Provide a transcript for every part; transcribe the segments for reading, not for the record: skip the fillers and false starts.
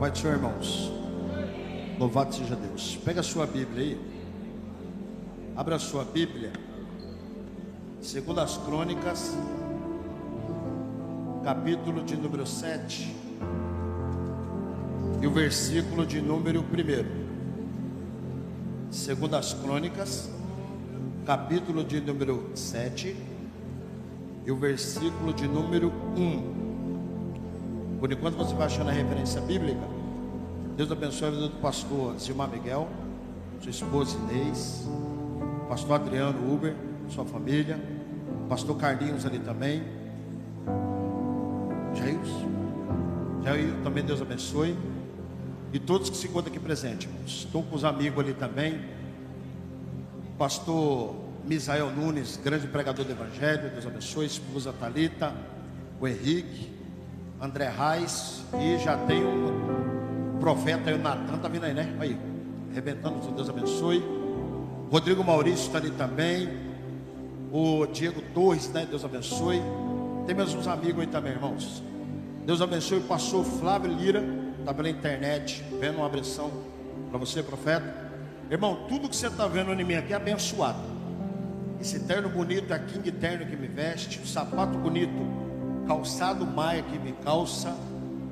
Pai do Senhor, irmãos. Louvado seja Deus. Pega a sua Bíblia aí. Abra a sua Bíblia. Segundo as Crônicas, capítulo de número 7 e o versículo de número 1. Segundo as Crônicas, capítulo de número 7 e o versículo de número 1. Por enquanto você vai achando a referência bíblica. Deus abençoe a vida do pastor Zilmar Miguel, sua esposa Inês, pastor Adriano Uber, sua família, pastor Carlinhos ali também, Jair também, Deus abençoe, e todos que se encontram aqui presentes, irmãos. Estou com os amigos ali também, pastor Misael Nunes, grande pregador do Evangelho, Deus abençoe, esposa Thalita, o Henrique, André Reis, e já tem um profeta aí, o Natan, tá vindo aí, né? Aí, arrebentando, Deus abençoe. Rodrigo Maurício está ali também, o Diego Torres, né? Deus abençoe. Tem meus uns amigos aí também, irmãos. Deus abençoe. O pastor Flávio Lira, está pela internet, vendo uma abenção para você, profeta. Irmão, tudo que você está vendo em mim aqui é abençoado. Esse terno bonito é a King Terno que me veste, o sapato bonito, calçado Maia que me calça,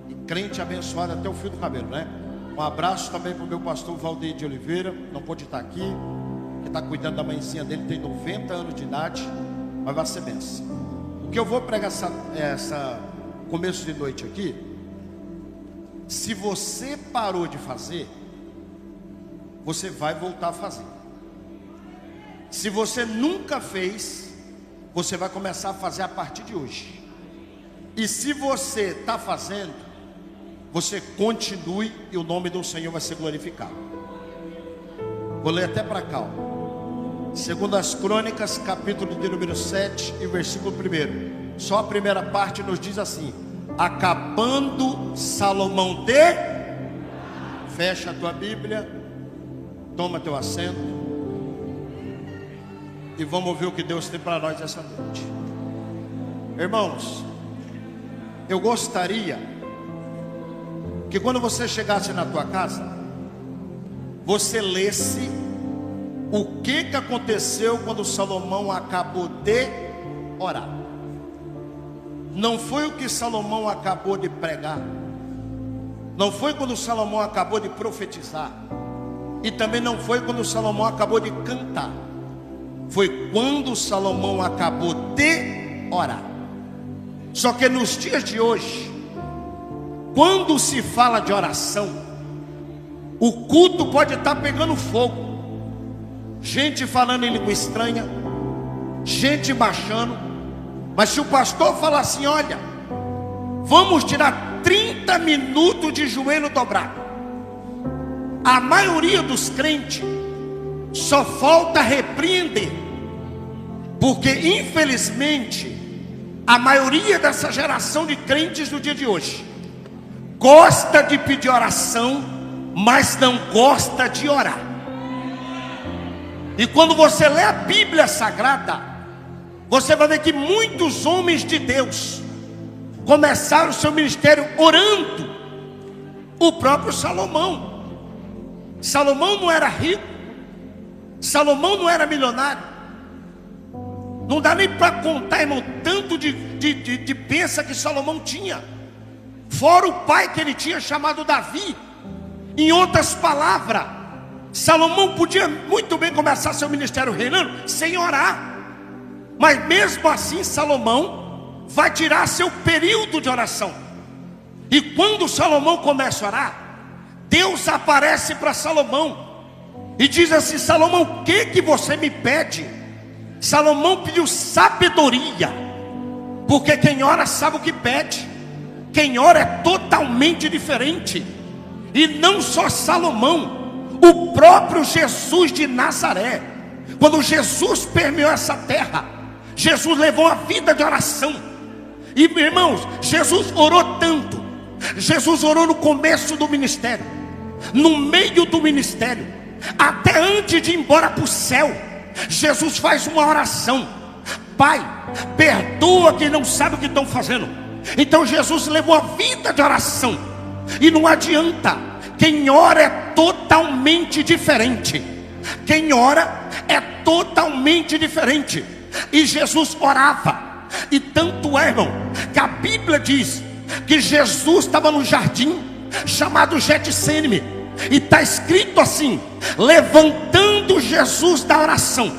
e crente abençoado até o fio do cabelo, né? Um abraço também para o meu pastor Valdeir de Oliveira, não pôde estar aqui, que está cuidando da mãezinha dele, tem 90 anos de idade, mas vai ser benção. O que eu vou pregar essa começo de noite aqui, se você parou de fazer, você vai voltar a fazer. Se você nunca fez, você vai começar a fazer a partir de hoje. E se você está fazendo, você continue e o nome do Senhor vai ser glorificado. Vou ler até para cá. Segundo as Crônicas, capítulo de número 7 e versículo 1. Só a primeira parte nos diz assim: acabando Salomão de... Fecha a tua Bíblia, toma teu assento e vamos ver o que Deus tem para nós essa noite. Irmãos, eu gostaria que quando você chegasse na tua casa, você lesse o que aconteceu quando Salomão acabou de orar. Não foi o que Salomão acabou de pregar, não foi quando Salomão acabou de profetizar, e também não foi quando Salomão acabou de cantar. Foi quando Salomão acabou de orar. Só que nos dias de hoje, quando se fala de oração, o culto pode estar pegando fogo. Gente falando em língua estranha, gente baixando. Mas se o pastor falar assim: olha, vamos tirar 30 minutos de joelho dobrado, a maioria dos crentes só falta repreender, porque infelizmente a maioria dessa geração de crentes do dia de hoje gosta de pedir oração, mas não gosta de orar. E quando você lê a Bíblia Sagrada, você vai ver que muitos homens de Deus começaram o seu ministério orando. O próprio Salomão. Salomão não era rico, Salomão não era milionário. Não dá nem para contar, irmão, tanto de bênção que Salomão tinha. Fora o pai que ele tinha, chamado Davi. Em outras palavras, Salomão podia muito bem começar seu ministério reinando sem orar. Mas mesmo assim Salomão vai tirar seu período de oração. E quando Salomão começa a orar, Deus aparece para Salomão e diz assim: Salomão, o que você me pede? Salomão pediu sabedoria, porque quem ora sabe o que pede. Quem ora é totalmente diferente. E não só Salomão, o próprio Jesus de Nazaré, quando Jesus permeou essa terra, Jesus levou a vida de oração. E irmãos, Jesus orou tanto. Jesus orou no começo do ministério, no meio do ministério, até antes de ir embora para o céu. Jesus faz uma oração: Pai, perdoa quem não sabe o que estão fazendo. Então Jesus levou a vida de oração. E não adianta, quem ora é totalmente diferente. Quem ora é totalmente diferente. E Jesus orava. E tanto é, irmão, que a Bíblia diz que Jesus estava no jardim chamado Getsêmani. E está escrito assim: levantando Jesus da oração.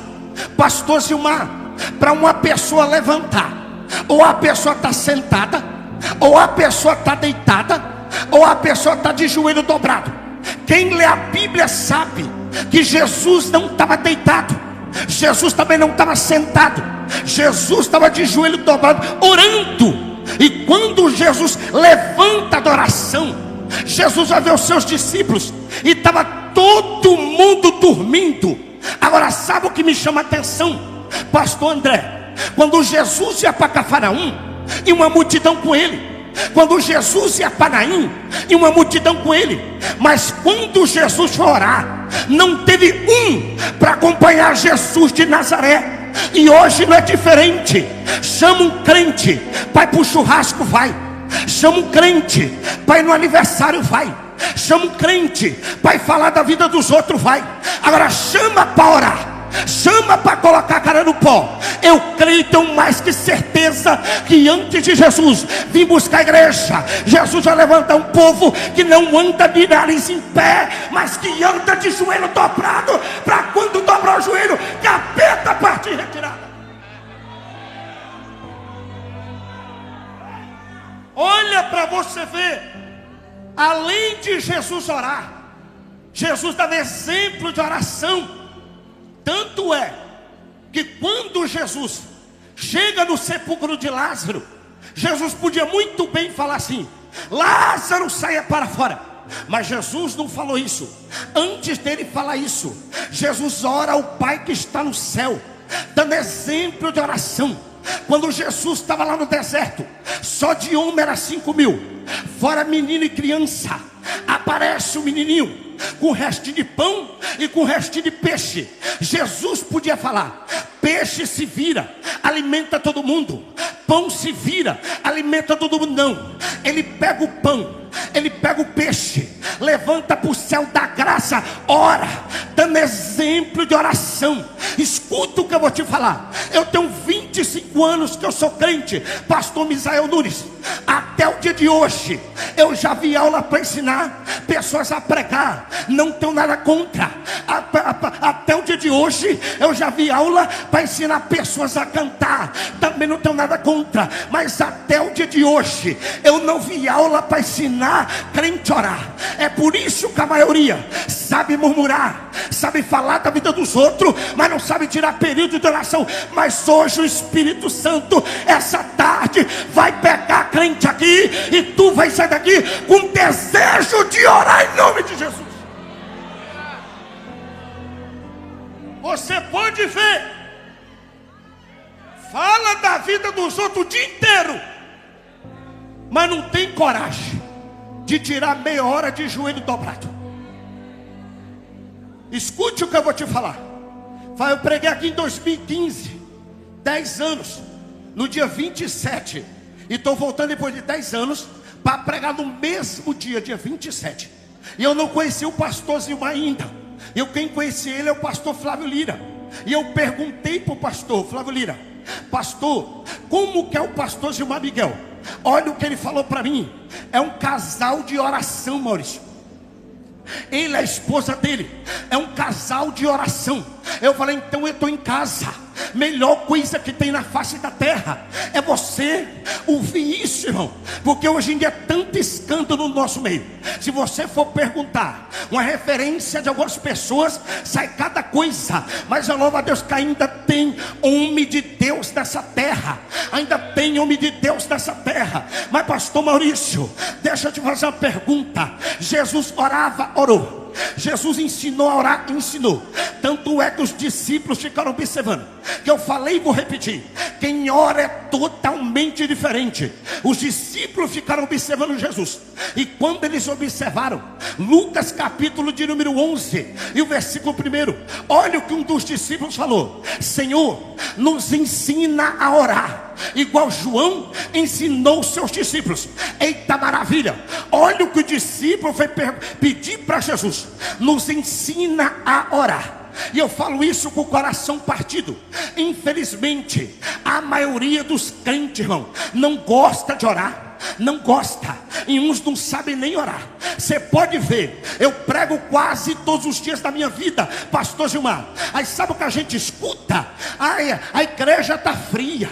Pastor Zilmar, para uma pessoa levantar, ou a pessoa está sentada, ou a pessoa está deitada, ou a pessoa está de joelho dobrado. Quem lê a Bíblia sabe que Jesus não estava deitado, Jesus também não estava sentado, Jesus estava de joelho dobrado, orando. E quando Jesus levanta da oração, Jesus vai ver os seus discípulos, e estava todo mundo dormindo. Agora sabe o que me chama a atenção, pastor André? Quando Jesus ia para Cafarnaum, e uma multidão com ele. Quando Jesus ia para Naim, e uma multidão com ele. Mas quando Jesus foi orar, não teve um para acompanhar Jesus de Nazaré. E hoje não é diferente. Chama um crente para ir para o churrasco, vai. Chama um crente para ir no aniversário, vai. Chama um crente para ir falar da vida dos outros, vai. Agora chama para orar, chama para colocar a cara no pó. Eu creio, tenho mais que certeza, que antes de Jesus vir buscar a igreja, Jesus vai levantar um povo que não anda de nariz em pé, mas que anda de joelho dobrado, para quando dobrar o joelho, capeta partir retirada. Olha para você ver, além de Jesus orar, Jesus dava exemplo de oração. Tanto é que quando Jesus chega no sepulcro de Lázaro, Jesus podia muito bem falar assim: Lázaro, saia para fora. Mas Jesus não falou isso. Antes dele falar isso, Jesus ora ao Pai que está no céu, dando exemplo de oração. Quando Jesus estava lá no deserto, só de homem era 5.000, fora menino e criança. Aparece o menininho com o restinho de pão e com o restinho de peixe. Jesus podia falar: peixe se vira, alimenta todo mundo. Pão se vira, alimenta todo mundo. Não, ele pega o pão, ele pega o peixe, levanta para o céu da graça, ora, dando exemplo de oração. Escuta o que eu vou te falar. Eu tenho 25 anos que eu sou crente, pastor Misael Nunes. Até o dia de hoje, eu já vi aula para ensinar pessoas a pregar. Não tenho nada contra. Até o dia de hoje, eu já vi aula para ensinar pessoas a cantar. Também não tenho nada contra. Mas até o dia de hoje, eu não vi aula para ensinar crente a orar. É por isso que a maioria sabe murmurar, sabe falar da vida dos outros, mas não sabe tirar período de oração. Mas hoje o Espírito Santo, essa tarde, vai pegar crente aqui, e tu vai sair daqui com desejo de orar em nome de Jesus. Você pode ver, fala da vida dos outros o dia inteiro, mas não tem coragem de tirar meia hora de joelho dobrado. Escute o que eu vou te falar. Eu preguei aqui em 2015, 10 anos, no dia 27. E estou voltando depois de 10 anos para pregar no mesmo dia, dia 27. E eu não conheci o pastor Zilmar ainda. Quem conhecia ele é o pastor Flávio Lira. E eu perguntei para o pastor Flávio Lira: pastor, como que é o pastor Zilmar Miguel? Olha o que ele falou para mim: é um casal de oração, Maurício. Ele, a esposa dele, é um casal de oração. Eu falei: então eu estou em casa. Melhor coisa que tem na face da terra é você ouvir isso, irmão. Porque hoje em dia é tanto escândalo no nosso meio. Se você for perguntar uma referência de algumas pessoas, sai cada coisa. Mas eu louvo a Deus que ainda tem homem de Deus nessa terra. Ainda tem homem de Deus nessa terra. Mas pastor Maurício, deixa eu te fazer uma pergunta. Jesus orava, orou. Jesus ensinou a orar, ensinou. Tanto é que os discípulos ficaram observando. Que eu falei e vou repetir: quem ora é totalmente diferente. Os discípulos ficaram observando Jesus. E quando eles observaram, Lucas capítulo de número 11 e o versículo 1, olha o que um dos discípulos falou: Senhor, nos ensina a orar, igual João ensinou os seus discípulos. Eita maravilha! olha o que o discípulo foi pedir para Jesus: nos ensina a orar. E eu falo isso com o coração partido. Infelizmente, a maioria dos crentes, irmão, não gosta de orar. Não gosta, e uns não sabem nem orar. Você pode ver, eu prego quase todos os dias da minha vida, pastor Gilmar. Aí sabe o que a gente escuta? Ai, a igreja está fria,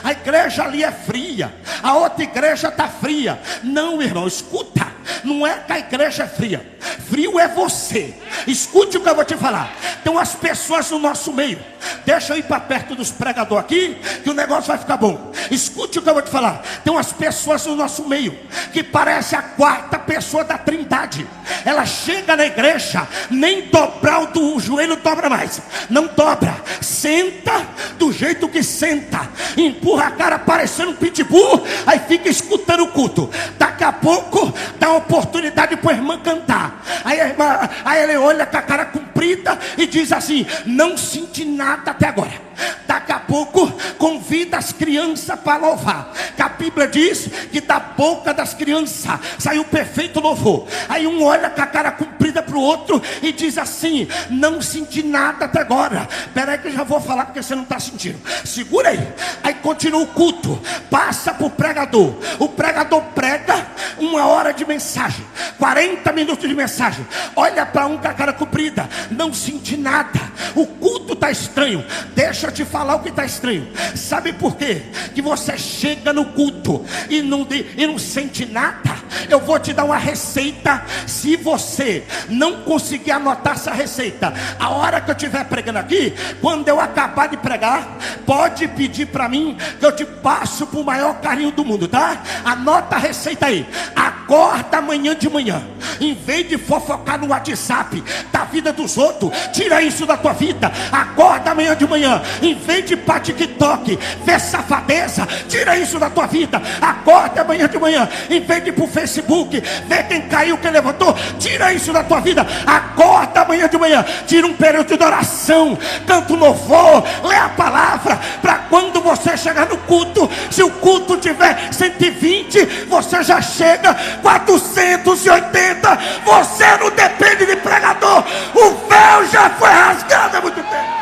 a igreja ali é fria, a outra igreja está fria. Não, irmão, escuta. Não é que a igreja é fria, frio é você. Escute o que eu vou te falar. Tem umas pessoas no nosso meio. Deixa eu ir para perto dos pregadores aqui, que o negócio vai ficar bom. Escute o que eu vou te falar. Tem umas pessoas no nosso meio que parece a quarta pessoa da Trindade. Ela chega na igreja, nem dobrar o joelho dobra mais. Não dobra, senta do jeito que senta, empurra a cara parecendo um pitbull, aí fica escutando o culto. Daqui a pouco dá uma oportunidade para a irmã cantar. Aí ele olha com a cara comprida e diz assim: não senti nada até agora. Daqui a pouco convida as crianças para louvar, que a Bíblia diz que da boca das crianças saiu perfeito louvor. Aí um olha com a cara comprida para o outro e diz assim: não senti nada até agora. Espera aí que eu já vou falar, porque você não está sentindo. Segura aí. Aí continua o culto, passa para o pregador. O pregador prega 1 hora de mensagem, 40 minutos de mensagem. Olha para um com a cara comprida: não senti nada, o culto está estranho. Deixa eu te falar o que está estranho. Sabe por quê? Que você chega no culto e não sente nada. Eu vou te dar uma receita. Se você não conseguir anotar essa receita, a hora que eu estiver pregando aqui, quando eu acabar de pregar, pode pedir para mim, que eu te passo com o maior carinho do mundo, tá? Anota a receita aí. Acorda amanhã de manhã, em vez de fofocar no WhatsApp da vida dos outros, tira isso da tua vida. Acorda amanhã de manhã, em vez de ir para TikTok ver safadeza, tira isso da tua vida. Acorda amanhã de manhã, em vez de ir para o Facebook ver quem caiu, quem levantou, tira isso da tua vida. Acorda amanhã de manhã, tira um período de oração, canta um louvor, lê a palavra, para quando você chegar no culto, se o culto tiver 120, você já chega 480. Você não depende de pregador. O véu já foi rasgado há muito tempo.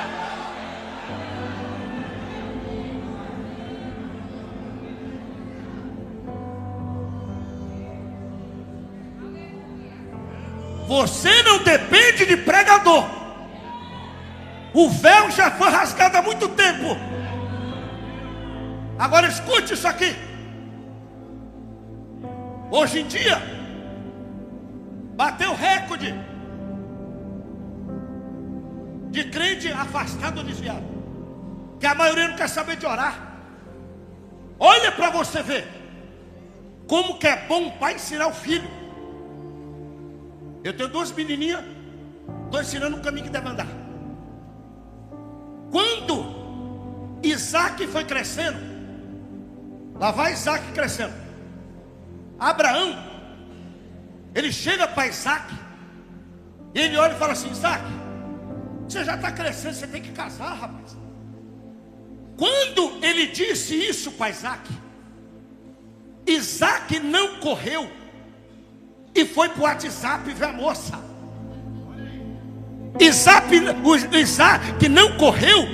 Você não depende de pregador. O véu já foi rasgado há muito tempo. Agora escute isso aqui. Hoje em dia bateu recorde de crente afastado ou desviado, que a maioria não quer saber de orar. Olha para você ver como que é bom o pai ensinar o filho. Eu tenho 2 menininhas, estou ensinando o caminho que deve andar. Quando Isaac foi crescendo, lá vai Isaac crescendo, Abraão, ele chega para Isaac, e ele olha e fala assim: Isaac, você já está crescendo, você tem que casar, rapaz. Quando ele disse isso para Isaac, Isaac não correu e foi para o WhatsApp ver a moça. Isaac não correu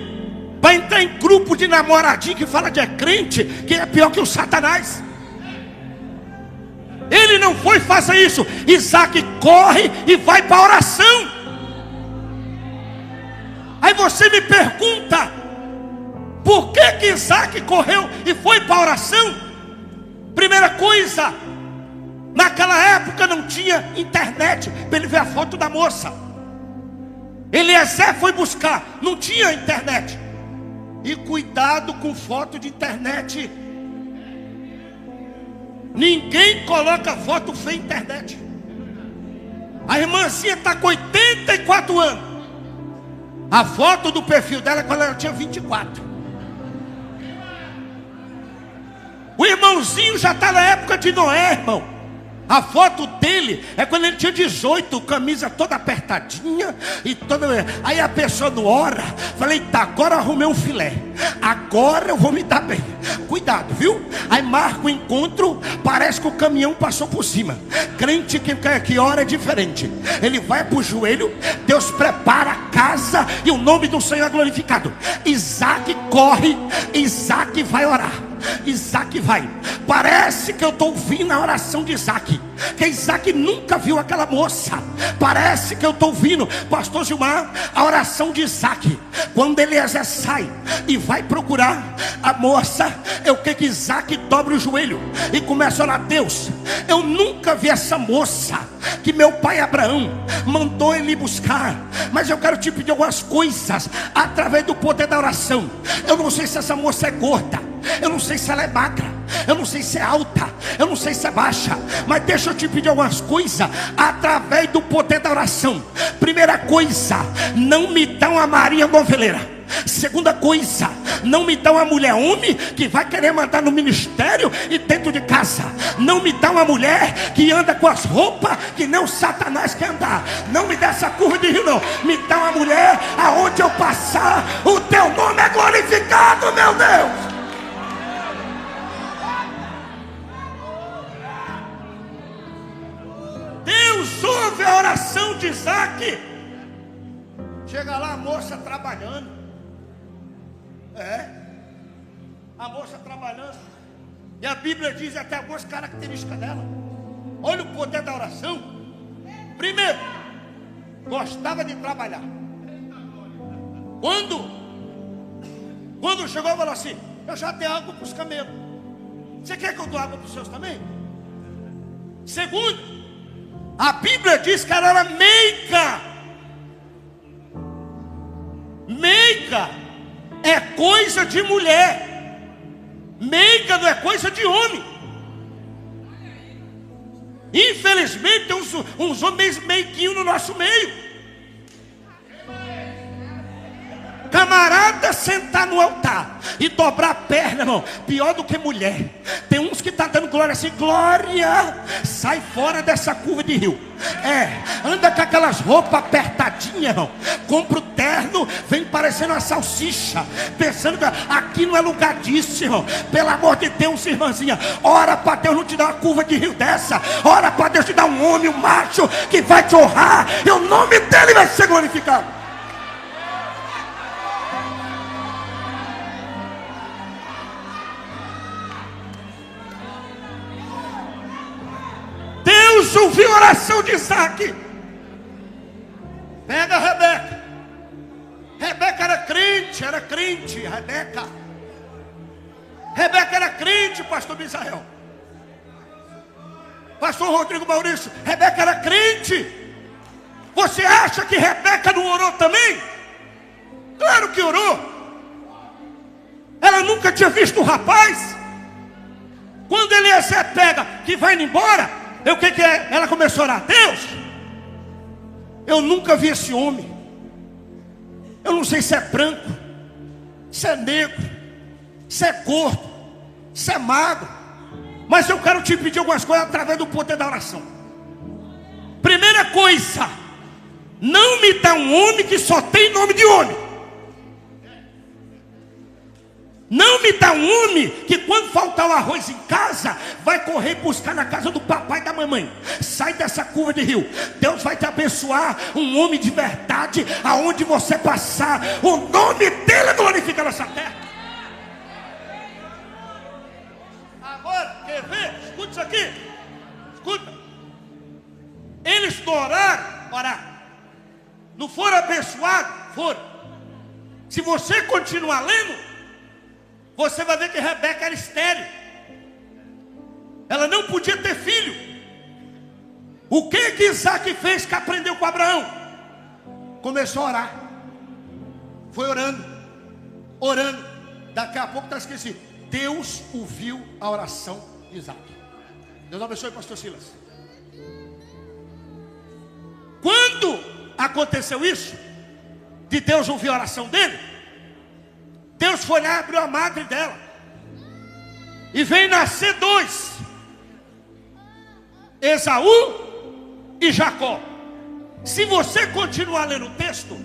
para entrar em grupo de namoradinho que fala de crente, que é pior que o Satanás. Ele não foi fazer isso. Isaac corre e vai para a oração. Aí você me pergunta: por que Isaac correu e foi para a oração? Primeira coisa, naquela época não tinha internet para ele ver a foto da moça. Eliezer foi buscar, não tinha internet. E cuidado com foto de internet. Ninguém coloca foto feia na internet. A irmãzinha está com 84 anos. A foto do perfil dela é quando ela tinha 24. O irmãozinho já está na época de Noé, irmão. A foto dele é quando ele tinha 18, camisa toda apertadinha e toda. Aí a pessoa não ora. Falei, tá, agora eu arrumei um filé. Agora eu vou me dar bem. Cuidado, viu? Aí marca o encontro, parece que o caminhão passou por cima. Crente que ora é diferente. Ele vai pro joelho, Deus prepara a casa e o nome do Senhor é glorificado. Isaac corre, Isaac vai orar. Isaac vai. Parece que eu estou ouvindo a oração de Isaac, que Isaac nunca viu aquela moça. Parece que eu estou ouvindo, pastor Gilmar, a oração de Isaac. Quando Eliezer sai e vai procurar a moça, eu quero que Isaac dobre o joelho e começa a orar. Deus, eu nunca vi essa moça que meu pai Abraão mandou ele buscar, mas eu quero te pedir algumas coisas através do poder da oração. Eu não sei se essa moça é gorda, eu não sei se ela é magra, eu não sei se é alta, eu não sei se é baixa, mas deixa eu te pedir algumas coisas através do poder da oração. Primeira coisa, não me dá uma Maria noveleira. Segunda coisa, não me dá uma mulher homem que vai querer mandar no ministério e dentro de casa. Não me dá uma mulher que anda com as roupas que nem o Satanás quer andar. Não me dá essa curva de rio, não. Me dá uma mulher aonde eu passar, o teu nome é glorificado, meu Deus. Deus ouve a oração de Isaac. Chega lá a moça trabalhando. A moça trabalhando. E a Bíblia diz até algumas características dela. Olha o poder da oração. Primeiro, gostava de trabalhar. Quando chegou, falou assim: eu já dei água para os camelos. Você quer que eu dou água para os seus também? Segundo, a Bíblia diz que ela era meiga. Meiga é coisa de mulher. Meiga não é coisa de homem. Infelizmente tem uns homens meiguinhos no nosso meio. Camarada sentar no altar e dobrar a perna, irmão, pior do que mulher. Tem uns que tá dando glória assim, glória, sai fora dessa curva de rio. Anda com aquelas roupas apertadinhas, irmão. Compra o terno, vem parecendo uma salsicha, pensando que aqui não é lugar disso, irmão. Pelo amor de Deus, irmãzinha, ora para Deus não te dar uma curva de rio dessa. Ora para Deus te dar um homem, um macho que vai te honrar e o nome dele vai ser glorificado. Deus ouviu a oração de Isaac. Pega a Rebeca. Rebeca era crente, Rebeca era crente, pastor Misael. Pastor Rodrigo Maurício, Rebeca era crente. Você acha que Rebeca não orou também? Claro que orou. Ela nunca tinha visto o rapaz. Quando Eliezer pega, que vai embora, o que é? Ela começou a orar: Deus, eu nunca vi esse homem. Eu não sei se é branco, se é negro, se é gordo, se é magro, mas eu quero te pedir algumas coisas através do poder da oração. Primeira coisa, não me dá um homem que só tem nome de homem. Não me dá um homem que quando faltar o arroz em casa, vai correr buscar na casa do papai e da mamãe. Sai dessa curva de rio. Deus vai te abençoar, um homem de verdade, aonde você passar, o nome dele é glorificado nessa terra. Agora, quer ver? Escuta isso aqui. Escuta. Eles oraram. Não foram abençoados? Foram. Se você continuar lendo, você vai ver que Rebeca era estéril. Ela não podia ter filho. O que Isaac fez que aprendeu com Abraão? Começou a orar. Foi orando. Daqui a pouco está esquecido. Deus ouviu a oração de Isaac. Deus abençoe, pastor Silas. Quando aconteceu isso, de Deus ouvir a oração dele, Deus foi lá e abriu a madre dela. E veio nascer 2. Esaú e Jacó. Se você continuar lendo o texto,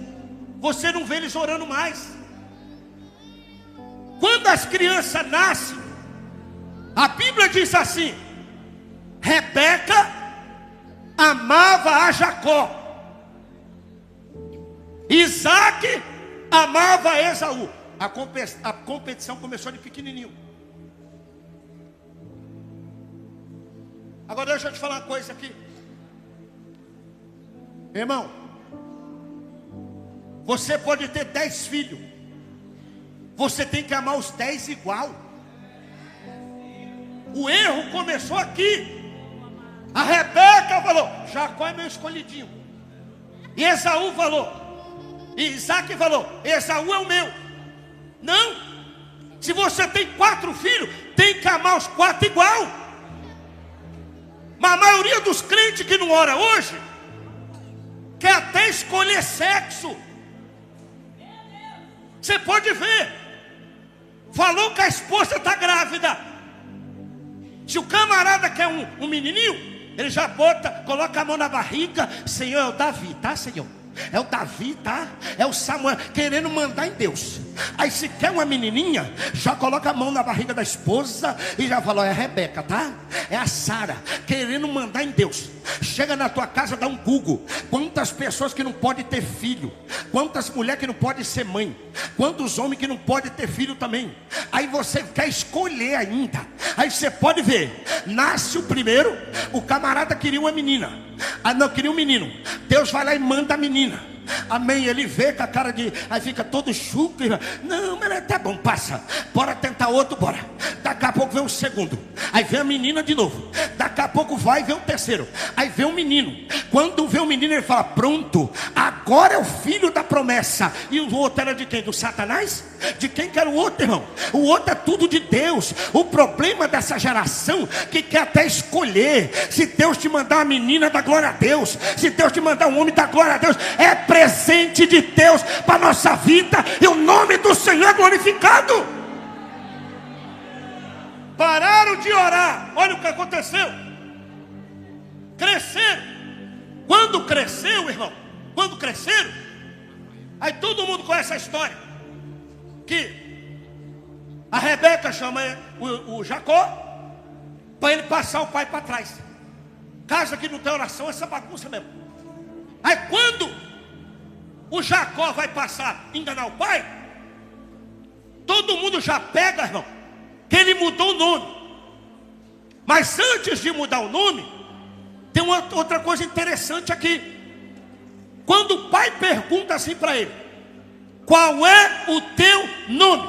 você não vê eles orando mais. Quando as crianças nascem, a Bíblia diz assim: Rebeca amava a Jacó, Isaac amava a Esaú. A competição começou de pequenininho. Agora deixa eu te falar uma coisa aqui, irmão. Você pode ter 10 filhos, você tem que amar os 10 igual. O erro começou aqui. A Rebeca falou: Jacó é meu escolhidinho. E Esaú falou, e Isaac falou: Esaú é o meu. Não. Se você tem 4 filhos, tem que amar os 4 igual. Mas a maioria dos crentes que não ora hoje quer até escolher sexo. Você pode ver. Falou que a esposa está grávida. Se o camarada quer um menininho, ele já coloca a mão na barriga. Senhor, é o Davi, tá, Senhor? É o Davi, tá? É o Samuel, querendo mandar em Deus. Aí se quer uma menininha, já coloca a mão na barriga da esposa e já fala: é a Rebeca, tá? É a Sara, querendo mandar em Deus. Chega na tua casa, dá um Google. Quantas pessoas que não podem ter filho, quantas mulheres que não podem ser mãe, quantos homens que não podem ter filho também. Aí você quer escolher ainda. Aí você pode ver, nasce o primeiro, o camarada queria uma menina, não, queria um menino. Deus vai lá e manda a menina. Amém, ele vê com a cara de, aí fica todo chuco, não, mas tá bom, passa, bora tentar outro, bora. Daqui a pouco vem o segundo, aí vem a menina de novo, daqui a pouco vai e vem o terceiro, aí vem o menino. Quando vê o menino, ele fala: pronto, agora é o filho da promessa. E o outro era de quem? Do Satanás? De quem que era o outro, irmão? O outro é tudo de Deus. O problema dessa geração que quer até escolher. Se Deus te mandar uma menina, dá glória a Deus. Se Deus te mandar um homem, dá glória a Deus. É presente de Deus para a nossa vida, e o nome do Senhor é glorificado. Pararam de orar. Olha o que aconteceu. Cresceram. Quando cresceu, irmão, quando cresceram, aí todo mundo conhece a história, que a Rebeca chama o Jacó para ele passar o pai para trás. Casa que não tem oração, essa bagunça mesmo. Aí quando o Jacó vai passar, enganar o pai, todo mundo já pega, irmão, que ele mudou o nome. Mas antes de mudar o nome, tem uma outra coisa interessante aqui. Quando o pai pergunta assim para ele: qual é o teu nome?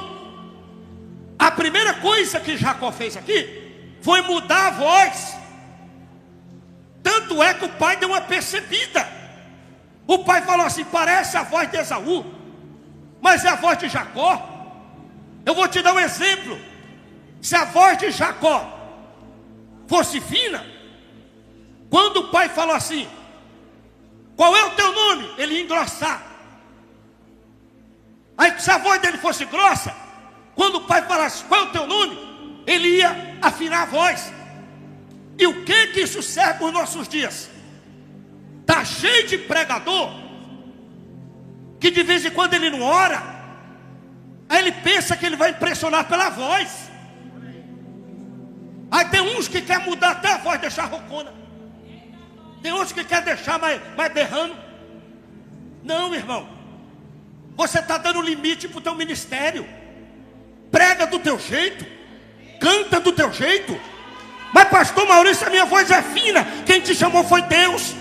A primeira coisa que Jacó fez aqui foi mudar a voz. Tanto é que o pai deu uma percebida. O pai falou assim: parece a voz de Esaú, mas é a voz de Jacó. Eu vou te dar um exemplo. Se a voz de Jacó fosse fina, quando o pai falou assim: qual é o teu nome? Ele ia engrossar. Aí se a voz dele fosse grossa, quando o pai falasse qual é o teu nome, ele ia afinar a voz. E o que isso serve nos nossos dias? Está cheio de pregador que de vez em quando ele não ora, aí ele pensa que ele vai impressionar pela voz. Aí tem uns que quer mudar até a voz, deixar rocona. Tem outros que quer deixar mais berrando. Não, irmão, você está dando limite para o teu ministério. Prega do teu jeito, canta do teu jeito. Mas pastor Maurício, a minha voz é fina. Quem te chamou foi Deus.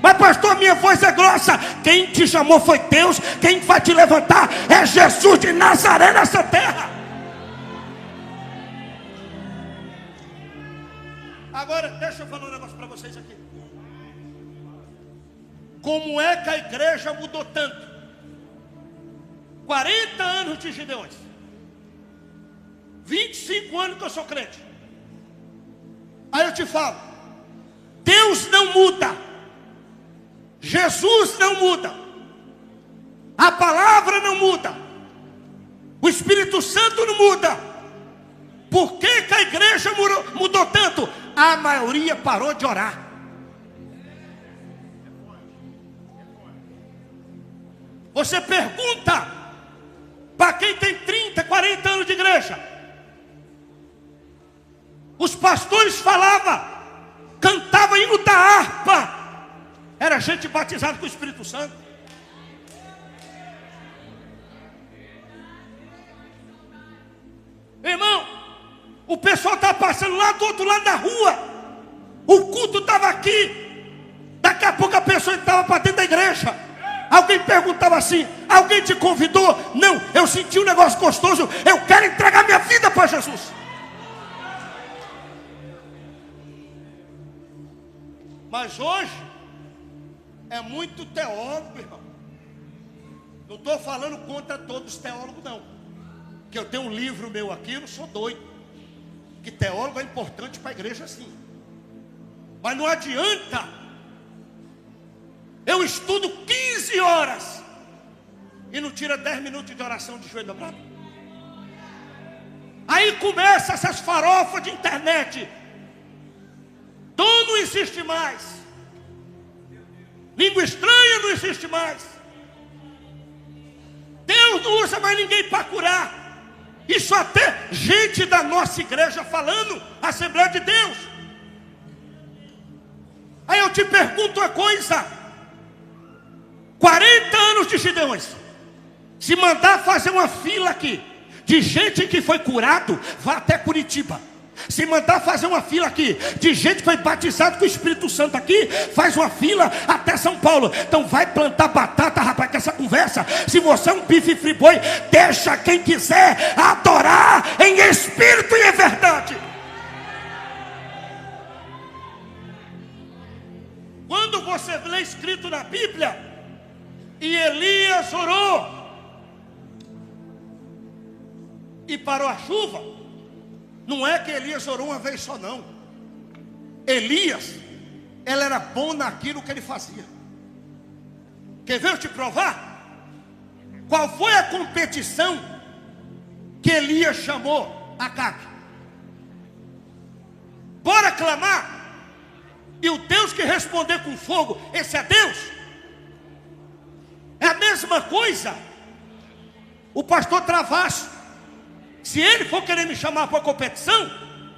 Mas pastor, minha voz é grossa. Quem te chamou foi Deus. Quem vai te levantar é Jesus de Nazaré nessa terra. Agora, deixa eu falar um negócio para vocês aqui. Como é que a igreja mudou tanto? 40 anos de Gideões, 25 anos que eu sou crente. Aí eu te falo, Deus não muda, Jesus não muda, a palavra não muda, o Espírito Santo não muda. Por que a igreja mudou tanto? a maioria parou de orar. Você pergunta para quem tem 30, 40 anos de igreja. Os pastores falavam, cantavam hino da harpa. Era gente batizada com o Espírito Santo. Irmão, o pessoal estava passando lá do outro lado da rua. O culto estava aqui. Daqui a pouco a pessoa estava para dentro da igreja. Alguém perguntava assim: alguém te convidou? Não, eu senti um negócio gostoso. Eu quero entregar minha vida para Jesus. Mas hoje é muito teólogo, irmão. Não estou falando contra todos os teólogos, não. Que eu tenho um livro meu aqui, eu não sou doido. Que teólogo é importante para a igreja, sim. Mas não adianta. Eu estudo 15 horas e não tira 10 minutos de oração de joelho dobrado. Aí começa essas farofas de internet. Dom não existe mais. Língua estranha não existe mais. Deus não usa mais ninguém para curar. Isso até gente da nossa igreja falando, Assembleia de Deus. Aí eu te pergunto uma coisa: 40 anos de Gideões, se mandar fazer uma fila aqui de gente que foi curado, vá até Curitiba. Se mandar fazer uma fila aqui de gente que foi batizado com o Espírito Santo aqui, faz uma fila até São Paulo. Então vai plantar batata, rapaz, com essa conversa. Se você é um bife friboi, deixa quem quiser adorar em espírito e em verdade. Quando você lê escrito na Bíblia, e Elias orou e parou a chuva, não é que Elias orou uma vez só, não. Elias, ele era bom naquilo que ele fazia. Quer ver eu te provar? Qual foi a competição que Elias chamou Acabe? Bora clamar. E o Deus que responder com fogo, esse é Deus. É a mesma coisa. O pastor Travasso, se ele for querer me chamar para a competição,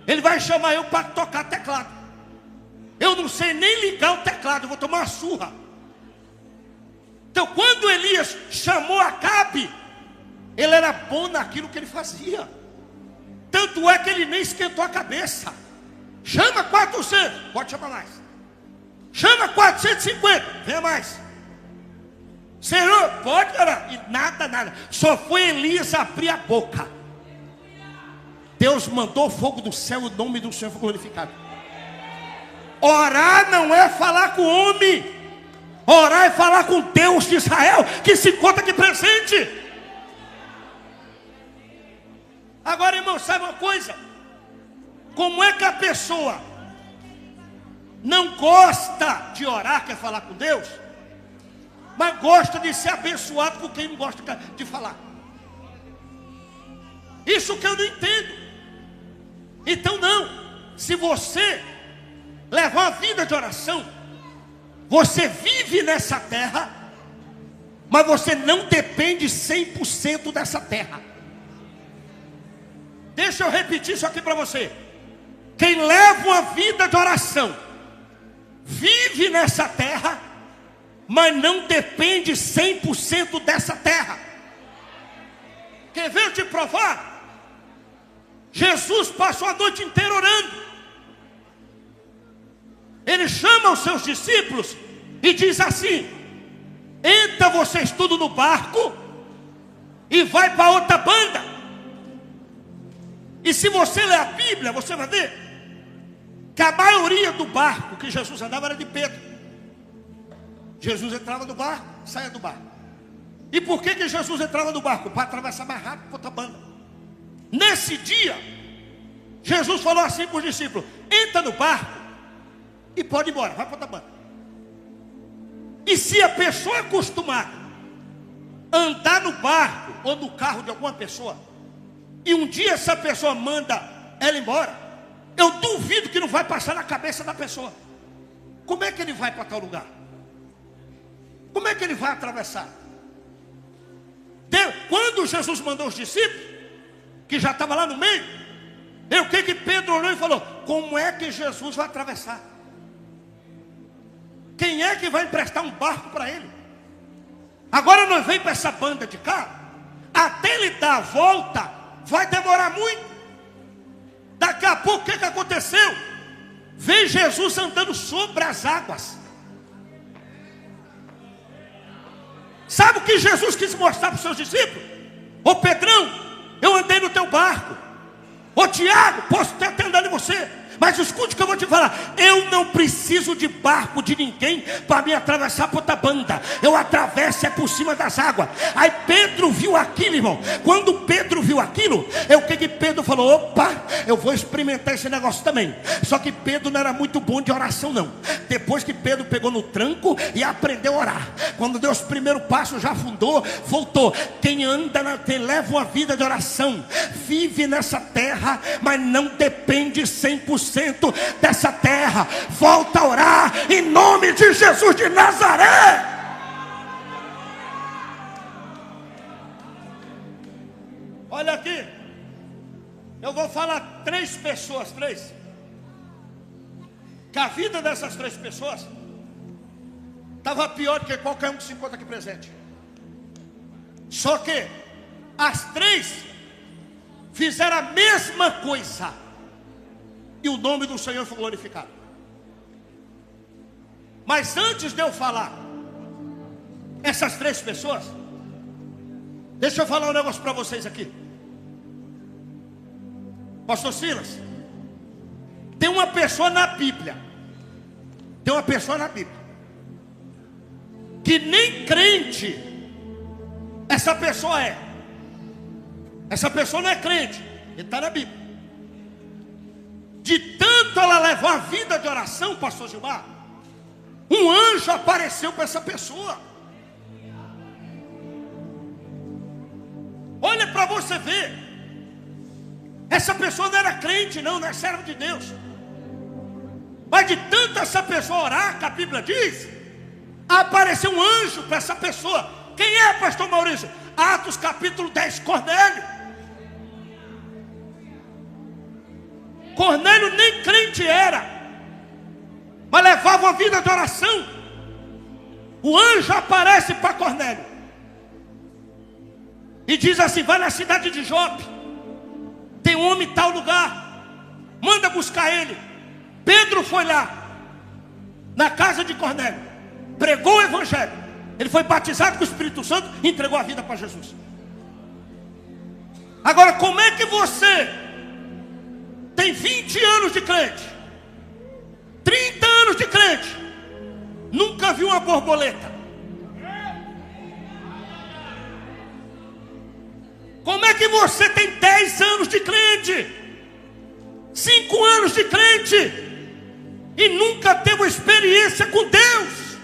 ele vai chamar eu para tocar teclado. Eu não sei nem ligar o teclado, eu vou tomar uma surra. Então quando Elias chamou Acabe, ele era bom naquilo que ele fazia. Tanto é que ele nem esquentou a cabeça. Chama 400, pode chamar mais. Chama 450, venha mais. Senhor, pode, cara. E nada. Só foi Elias abrir a boca. Deus mandou fogo do céu, o nome do Senhor foi glorificado. Orar não é falar com o homem. Orar é falar com Deus de Israel, que se encontra aqui presente. Agora, irmão, sabe uma coisa? Como é que a pessoa não gosta de orar, quer falar com Deus, mas gosta de ser abençoado por quem não gosta de falar? Isso que eu não entendo. Então não, se você levar uma vida de oração, você vive nessa terra, mas você não depende 100% dessa terra. Deixa eu repetir isso aqui para você. Quem leva uma vida de oração, vive nessa terra, mas não depende 100% dessa terra. Quer ver eu te provar? Jesus passou a noite inteira orando. Ele chama os seus discípulos e diz assim: entra vocês tudo no barco e vai para outra banda. E se você ler a Bíblia, você vai ver que a maioria do barco que Jesus andava era de Pedro. Jesus entrava no barco, saia do barco. E por que Jesus entrava no barco? Para atravessar mais rápido para outra banda. Nesse dia, Jesus falou assim para os discípulos: entra no barco e pode ir embora, vai para outra banda. E se a pessoa é acostumada a andar no barco ou no carro de alguma pessoa, e um dia essa pessoa manda ela embora, eu duvido que não vai passar na cabeça da pessoa. Como é que ele vai para tal lugar? Como é que ele vai atravessar? Quando Jesus mandou os discípulos, que já estava lá no meio, o que Pedro olhou e falou: como é que Jesus vai atravessar? Quem é que vai emprestar um barco para ele? Agora nós vem para essa banda de cá, até ele dar a volta, vai demorar muito. Daqui a pouco, o que aconteceu? Vem Jesus andando sobre as águas. Sabe o que Jesus quis mostrar para os seus discípulos? Ô Pedrão, eu andei no teu barco. Ô Tiago, posso até ter andado em você, mas escute o que eu vou te falar. Eu não preciso de barco de ninguém para me atravessar para outra banda. Eu atravesso por cima das águas. Aí Pedro viu aquilo, irmão. Quando Pedro viu aquilo, o que Pedro falou? Opa, eu vou experimentar esse negócio também. Só que Pedro não era muito bom de oração não. Depois que Pedro pegou no tranco e aprendeu a orar, quando deu os primeiros passos, já afundou, voltou. Quem leva uma vida de oração, vive nessa terra, mas não depende 100% dessa terra. Volta a orar em nome de Jesus de Nazaré. Olha aqui, eu vou falar 3 pessoas, 3, que a vida dessas 3 pessoas estava pior do que qualquer um que se encontra aqui presente. Só que as 3 fizeram a mesma coisa e o nome do Senhor foi glorificado. Mas antes de eu falar essas 3 pessoas, deixa eu falar um negócio para vocês aqui. Pastor Silas, tem uma pessoa na Bíblia, que nem crente essa pessoa é. Essa pessoa não é crente, ele está na Bíblia. De tanto ela levou a vida de oração, pastor Gilmar, um anjo apareceu para essa pessoa. Olha para você ver. Essa pessoa não era crente não é servo de Deus. Mas de tanto essa pessoa orar, que a Bíblia diz, apareceu um anjo para essa pessoa. Quem é, pastor Maurício? Atos capítulo 10, Cornélio. Cornélio nem crente era, mas levava uma vida de oração. O anjo aparece para Cornélio e diz assim: vai na cidade de Jope, tem um homem em tal lugar, manda buscar ele. Pedro foi lá na casa de Cornélio, pregou o evangelho, ele foi batizado com o Espírito Santo e entregou a vida para Jesus. Agora, como é que você tem 20 anos de crente, 30 anos de crente, nunca viu uma borboleta? Como é que você tem 10 anos de crente, 5 anos de crente, e nunca teve uma experiência com Deus?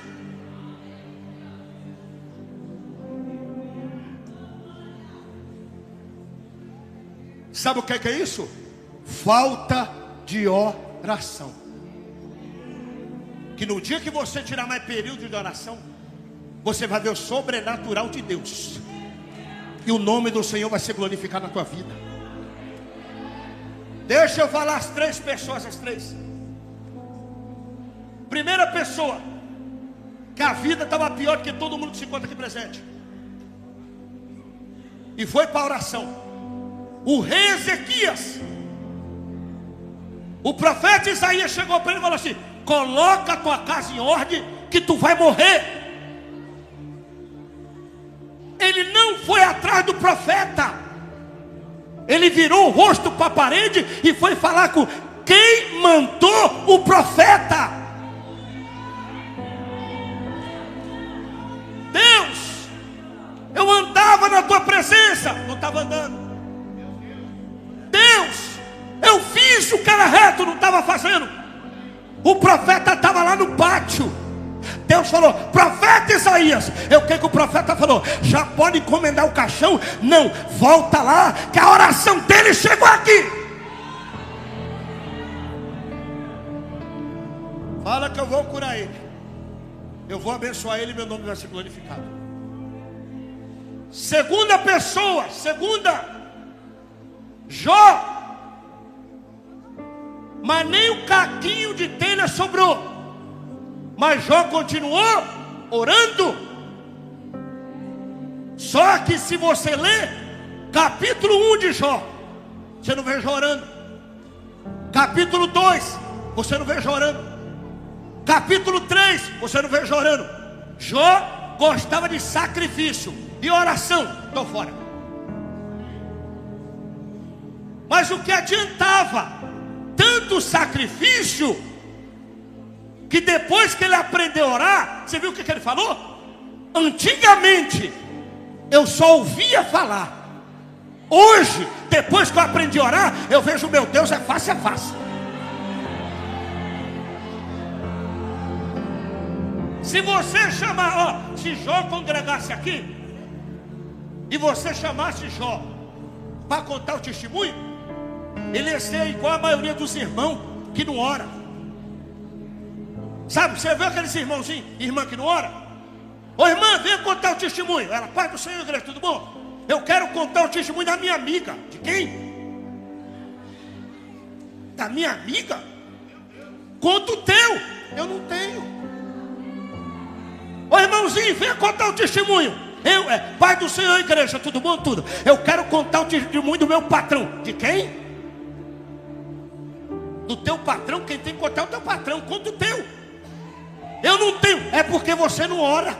Sabe o que é isso? Falta de oração. Que no dia que você tirar mais período de oração, você vai ver o sobrenatural de Deus, e o nome do Senhor vai ser glorificado na tua vida. Deixa eu falar as 3 pessoas, as 3. Primeira pessoa, que a vida estava pior do que todo mundo que se encontra aqui presente, e foi para a oração. O rei Ezequias, o profeta Isaías chegou para ele e falou assim: coloca a tua casa em ordem, que tu vai morrer. Ele não foi atrás do profeta, ele virou o rosto para a parede e foi falar com quem mandou o profeta. Deus, eu andava na tua presença, não estava andando. Deus, eu fiz o que era reto, não estava fazendo. O profeta estava lá no pátio. Deus falou: profeta Isaías. O que o profeta falou? Já pode encomendar o caixão? Não, volta lá, que a oração dele chegou aqui. Fala que eu vou curar ele. Eu vou abençoar ele e meu nome vai ser glorificado. Segunda pessoa, Jó. Mas nem o caquinho de telha sobrou. Mas Jó continuou orando. Só que se você ler capítulo 1 de Jó, você não vê Jó orando. Capítulo 2, você não vê Jó orando. Capítulo 3, você não vê Jó orando. Jó gostava de sacrifício e oração. Estou fora. Mas o que adiantava? Tanto sacrifício, que depois que ele aprendeu a orar, você viu o que ele falou? Antigamente, eu só ouvia falar. Hoje, depois que eu aprendi a orar, eu vejo meu Deus é face a face. Se você chamar, se Jó congregasse aqui, e você chamasse Jó para contar o testemunho, ele ia ser igual a maioria dos irmãos que não ora. Sabe, você vê aqueles irmãozinhos, irmã que não ora? Ô irmã, venha contar o testemunho. Ela, Pai do Senhor, igreja, tudo bom? Eu quero contar o testemunho da minha amiga. De quem? Da minha amiga? Conta o teu. Eu não tenho. Ô irmãozinho, venha contar o testemunho. Pai do Senhor, igreja, tudo bom? Tudo. Eu quero contar o testemunho do meu patrão. De quem? Do teu patrão. Quem tem que contar é o teu patrão. Conta o teu. Eu não tenho. É porque você não ora.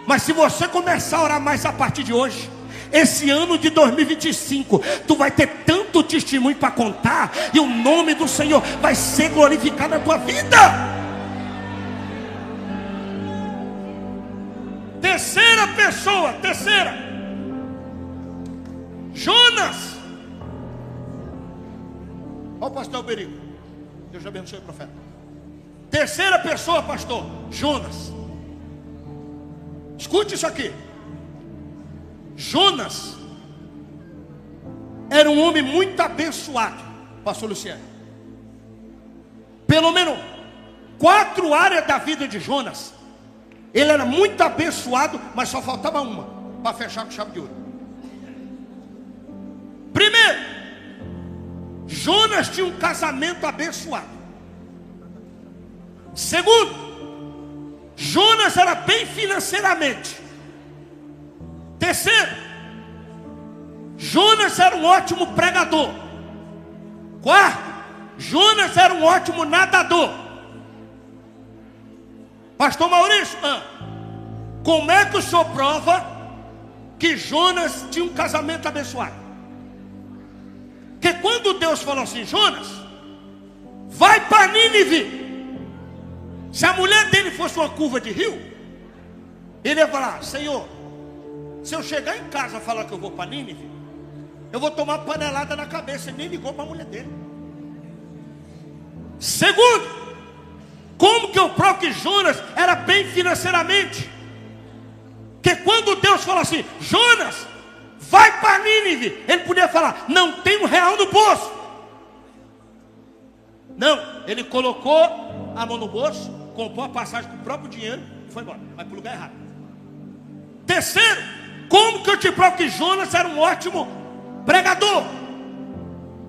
Mas se você começar a orar mais a partir de hoje, esse ano de 2025, tu vai ter tanto testemunho para contar, e o nome do Senhor vai ser glorificado na tua vida. Terceira pessoa, Jonas. Olha o pastor Berico. Deus abençoe o profeta. Terceira pessoa, pastor, Jonas. Escute isso aqui. Jonas era um homem muito abençoado, pastor Luciano. Pelo menos 4 áreas da vida de Jonas, ele era muito abençoado, mas só faltava uma para fechar com chave de ouro. Primeiro, Jonas tinha um casamento abençoado. Segundo, Jonas era bem financeiramente. Terceiro, Jonas era um ótimo pregador. Quarto, Jonas era um ótimo nadador. Pastor Maurício, como é que o senhor prova que Jonas tinha um casamento abençoado? Porque quando Deus falou assim, Jonas, vai para Nínive. Se a mulher dele fosse uma curva de rio, ele ia falar, Senhor, se eu chegar em casa e falar que eu vou para Nínive, eu vou tomar panelada na cabeça. Ele nem ligou para a mulher dele. Segundo, como que eu provo que Jonas era bem financeiramente? Porque quando Deus falou assim, Jonas, vai para Nínive, ele podia falar, não tem R$1 no bolso. Não, ele colocou a mão no bolso, comprou a passagem com o próprio dinheiro e foi embora. Vai para o lugar errado. Terceiro, como que eu te provo que Jonas era um ótimo pregador?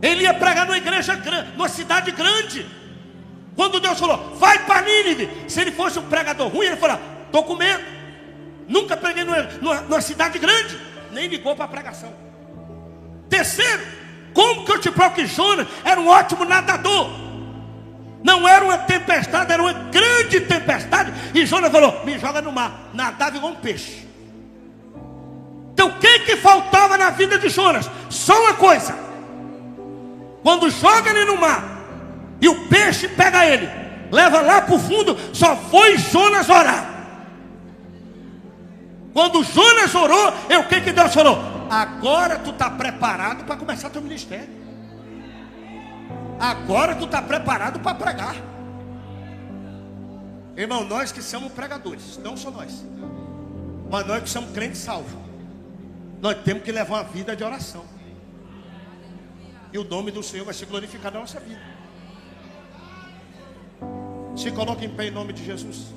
Ele ia pregar numa igreja grande, numa cidade grande. Quando Deus falou, vai para Nínive, se ele fosse um pregador ruim, ele falou, estou com medo. Nunca preguei numa cidade grande. Nem ligou para a pregação. Terceiro, como que eu te provo que Jonas era um ótimo nadador? Não era uma tempestade, era uma grande tempestade. E Jonas falou, me joga no mar. Nadava igual um peixe. Então o que faltava na vida de Jonas? Só uma coisa. Quando joga ele no mar e o peixe pega ele, leva lá para o fundo, só foi Jonas orar. Quando Jonas orou, o que Deus falou? Agora tu está preparado para começar teu ministério. Agora tu está preparado para pregar. Irmão, nós que somos pregadores, não só nós, mas nós que somos crentes salvos, nós temos que levar uma vida de oração. E o nome do Senhor vai ser glorificado na nossa vida. Se coloque em pé em nome de Jesus.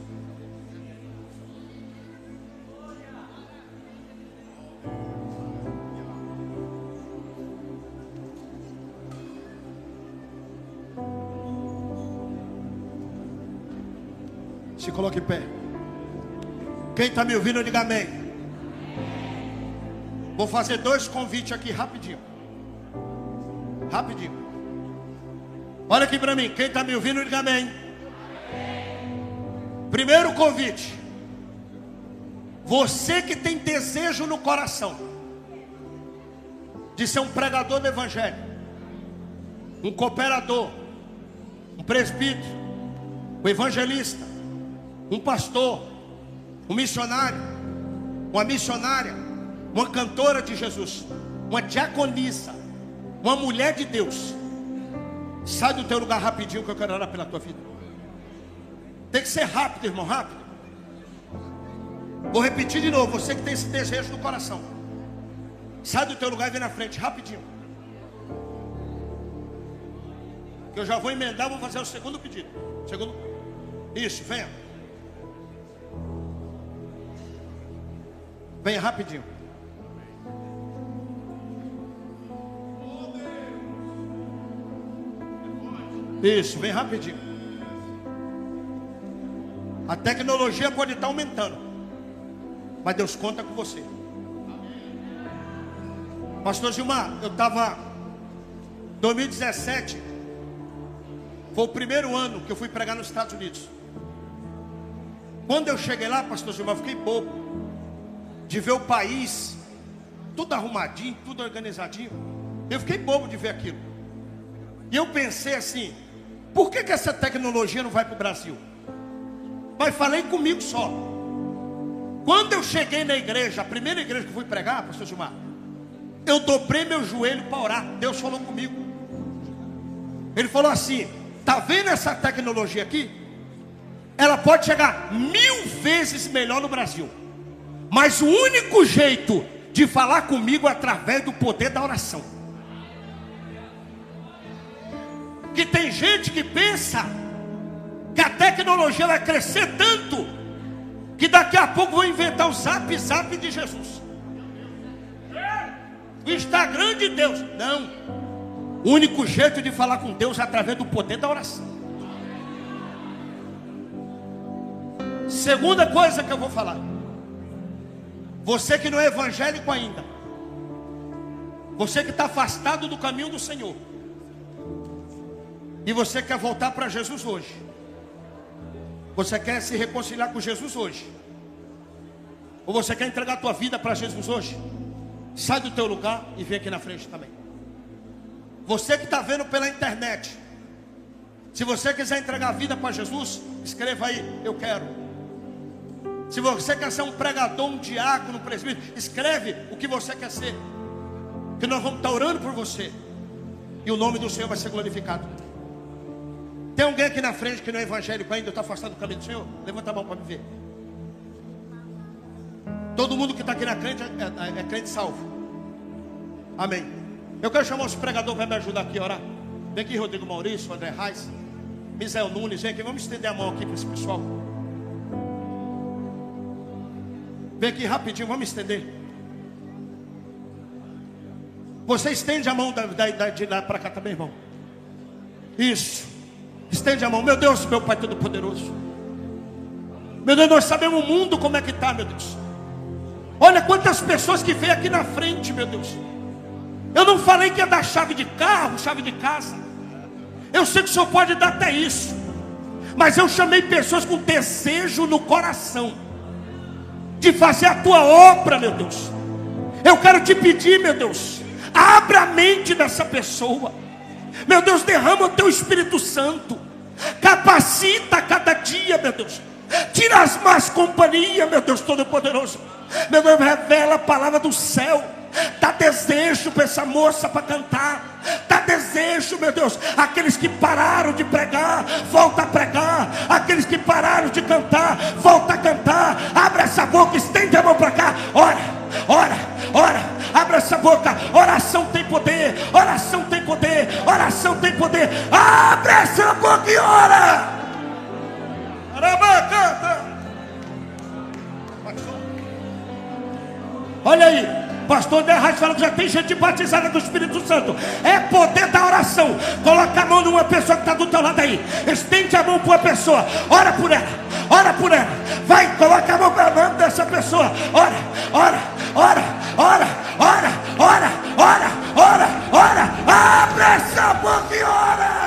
Se coloque em pé. Quem está me ouvindo, diga amém. Vou fazer 2 convites aqui rapidinho. Rapidinho. Olha aqui para mim. Quem está me ouvindo, diga amém. Primeiro convite. Você que tem desejo no coração de ser um pregador do evangelho, um cooperador, um presbítero, um evangelista, um pastor, um missionário, uma missionária, uma cantora de Jesus, uma diaconisa, uma mulher de Deus, sai do teu lugar rapidinho que eu quero orar pela tua vida. Tem que ser rápido, irmão, rápido. Vou repetir de novo, você que tem esse desejo no coração, sai do teu lugar e vem na frente, rapidinho. Que eu já vou emendar, vou fazer o segundo pedido. Isso, venha. Venha rapidinho. Isso, vem rapidinho. A tecnologia pode estar aumentando, mas Deus conta com você. Pastor Gilmar, eu estava 2017 foi o primeiro ano que eu fui pregar nos Estados Unidos. Quando eu cheguei lá, pastor Gilmar, eu fiquei bobo de ver o país tudo arrumadinho, tudo organizadinho. Eu fiquei bobo de ver aquilo. E eu pensei assim: por que essa tecnologia não vai para o Brasil? Mas falei comigo só. Quando eu cheguei na igreja, a primeira igreja que eu fui pregar, pastor Gilmar, eu dobrei meu joelho para orar. Deus falou comigo. Ele falou assim: tá vendo essa tecnologia aqui? Ela pode chegar 1000 vezes melhor no Brasil, mas o único jeito de falar comigo é através do poder da oração. Que tem gente que pensa que a tecnologia vai crescer tanto que daqui a pouco vão inventar o zap de Jesus, o Instagram de Deus. Não, o único jeito de falar com Deus é através do poder da oração. Segunda coisa que eu vou falar: você que não é evangélico ainda, você que está afastado do caminho do Senhor, e você quer voltar para Jesus hoje, você quer se reconciliar com Jesus hoje, ou você quer entregar a tua vida para Jesus hoje, sai do teu lugar e vem aqui na frente também. Você que está vendo pela internet, se você quiser entregar a vida para Jesus, escreva aí: eu quero. Se você quer ser um pregador, um diácono, um presbítero, escreve o que você quer ser, que nós vamos estar orando por você, e o nome do Senhor vai ser glorificado. Tem alguém aqui na frente que não é evangélico ainda, está afastado do caminho do Senhor? Levanta a mão para me ver. Todo mundo que está aqui na crente é crente salvo. Amém. Eu quero chamar os pregadores para me ajudar aqui a orar. Vem aqui, Rodrigo Maurício, André Reis, Misael Nunes, vem aqui, vamos estender a mão aqui para esse pessoal. Vem aqui rapidinho, vamos estender. Você estende a mão de lá para cá também, irmão. Isso. Estende a mão. Meu Deus, meu Pai Todo-Poderoso, meu Deus, nós sabemos o mundo como é que está, meu Deus. Olha quantas pessoas que vêm aqui na frente, meu Deus. Eu não falei que ia dar chave de carro, chave de casa. Eu sei que o Senhor pode dar até isso, mas eu chamei pessoas com desejo no coração de fazer a tua obra, meu Deus. Eu quero te pedir, meu Deus, abra a mente dessa pessoa. Meu Deus, derrama o teu Espírito Santo, capacita a cada dia, meu Deus. Tira as más companhias, meu Deus Todo-Poderoso. Meu Deus, revela a palavra do céu. Dá desejo para essa moça para cantar. Dá desejo, meu Deus. Aqueles que pararam de pregar, volta a pregar. Aqueles que pararam de cantar, volta a cantar. Abre essa boca, estende a mão para cá. Ora, ora, ora. Abre essa boca. Oração tem poder. Oração tem poder. Oração tem poder. Abre essa boca e ora. Olha aí, pastor André Reis falou que já tem gente batizada com o Espírito Santo. É poder da oração. Coloca a mão numa pessoa que está do teu lado aí. Estende a mão para uma pessoa. Ora por ela. Ora por ela. Vai, coloca a mão para a mão dessa pessoa. Ora, ora, ora, ora, ora, ora, ora, ora, ora. Abre essa boca e ora.